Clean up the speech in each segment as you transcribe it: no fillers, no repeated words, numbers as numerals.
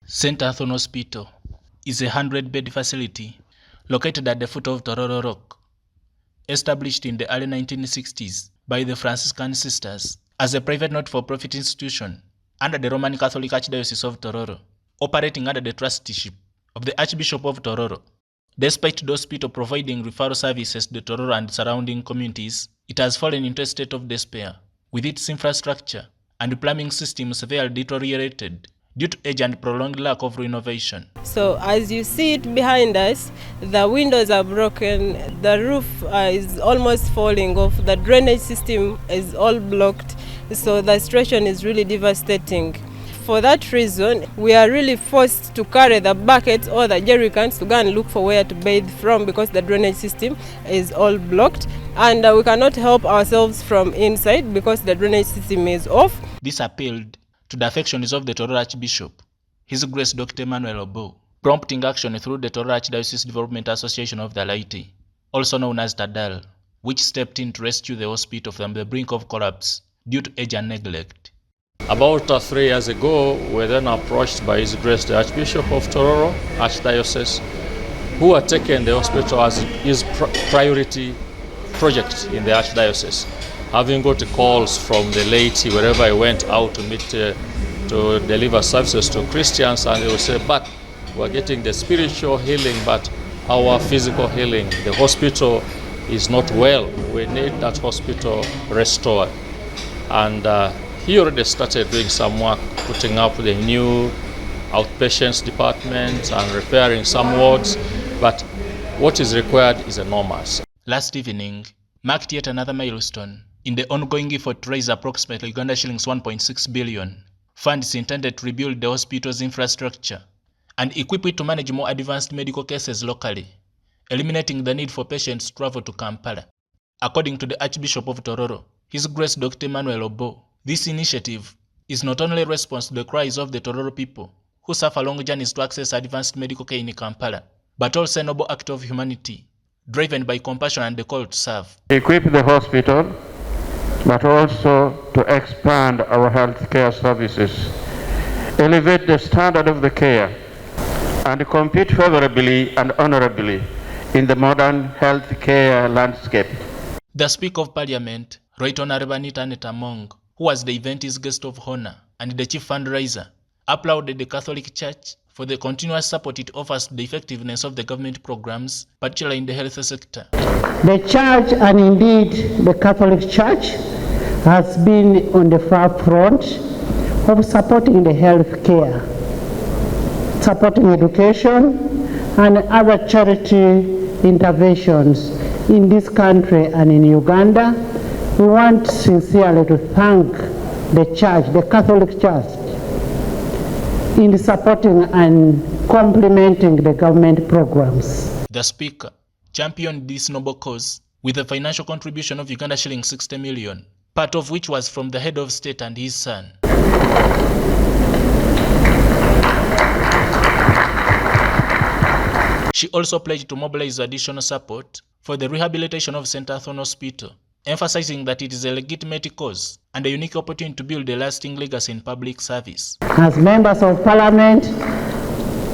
St. Anthony Hospital is a 100-bed facility located at the foot of Tororo Rock, established in the early 1960s by the Franciscan Sisters as a private not-for-profit institution under the Roman Catholic Archdiocese of Tororo, operating under the trusteeship of the Archbishop of Tororo. Despite the hospital providing referral services to the Tororo and surrounding communities, it has fallen into a state of despair, with its infrastructure and plumbing system severely deteriorated due to age and prolonged lack of renovation. So as you see it behind us, the windows are broken, the roof is almost falling off, the drainage system is all blocked, so the situation is really devastating. For that reason, we are really forced to carry the buckets or the jerrycans to go and look for where to bathe from, because the drainage system is all blocked, and we cannot help ourselves from inside because the drainage system is off. This appealed to the affections of the Tororo Archbishop, His Grace Dr. Emmanuel Obo, prompting action through the Tororo Archdiocese Development Association of the Laity, also known as Tadal, which stepped in to rescue the hospital from the brink of collapse due to age and neglect. About 3 years ago, we were then approached by His Grace the Archbishop of Tororo Archdiocese, who had taken the hospital as his priority project in the Archdiocese, having got calls from the laity wherever he went out to meet to deliver services to Christians, and they would say, but we're getting the spiritual healing, but our physical healing, the hospital is not well. We need that hospital restored. And he already started doing some work, putting up the new outpatients department and repairing some wards, but what is required is enormous. Last evening marked yet another milestone in the ongoing effort to raise approximately Uganda shillings 1.6 billion, funds intended to rebuild the hospital's infrastructure and equip it to manage more advanced medical cases locally, eliminating the need for patients to travel to Kampala. According to the Archbishop of Tororo, His Grace Dr. Emmanuel Obo, this initiative is not only a response to the cries of the Tororo people who suffer long journeys to access advanced medical care in Kampala, but also a noble act of humanity, driven by compassion and the call to serve. Equip the hospital, but also to expand our healthcare services, elevate the standard of the care, and compete favorably and honorably in the modern healthcare landscape. The Speaker of Parliament, Right Honorable Anita Among, who was the event's guest of honor and the chief fundraiser, applauded the Catholic Church for the continuous support it offers to the effectiveness of the government programs, particularly in the health sector. The Church, and indeed the Catholic Church, has been on the forefront of supporting the health care, supporting education and other charity interventions in this country and in Uganda. We want sincerely to thank the Church, the Catholic Church, in supporting and complementing the government programs. The Speaker championed this noble cause with a financial contribution of Uganda shillings 60 million, part of which was from the head of state and his son. She also pledged to mobilize additional support for the rehabilitation of St. Anthony Hospital, emphasizing that it is a legitimate cause and a unique opportunity to build a lasting legacy in public service. As members of Parliament,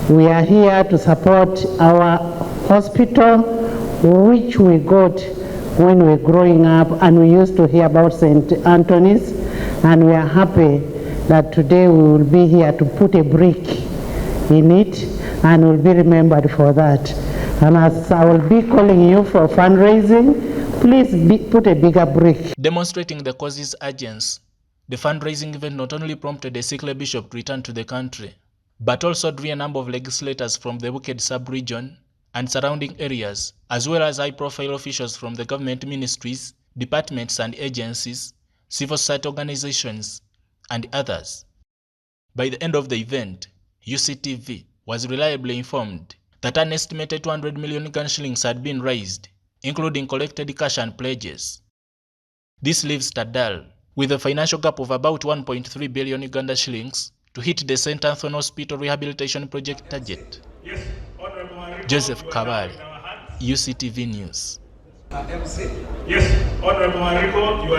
we are here to support our hospital, which we got when we were growing up, and we used to hear about St. Anthony's, and we are happy that today we will be here to put a brick in it and will be remembered for that. And as I will be calling you for fundraising, please put a bigger brick. Demonstrating the cause's urgency, the fundraising event not only prompted a sickly bishop to return to the country, but also drew a number of legislators from the Wicked sub-region and surrounding areas, as well as high-profile officials from the government ministries, departments and agencies, civil society organizations, and others. By the end of the event, UCTV was reliably informed that an estimated 200 million Ugandan shillings had been raised, including collected cash and pledges. This leaves Tadal with a financial gap of about 1.3 billion Uganda shillings to hit the St. Anthony Hospital rehabilitation project target. Joseph Kabale, UCTV News. Yes, Honorable Enrico, you are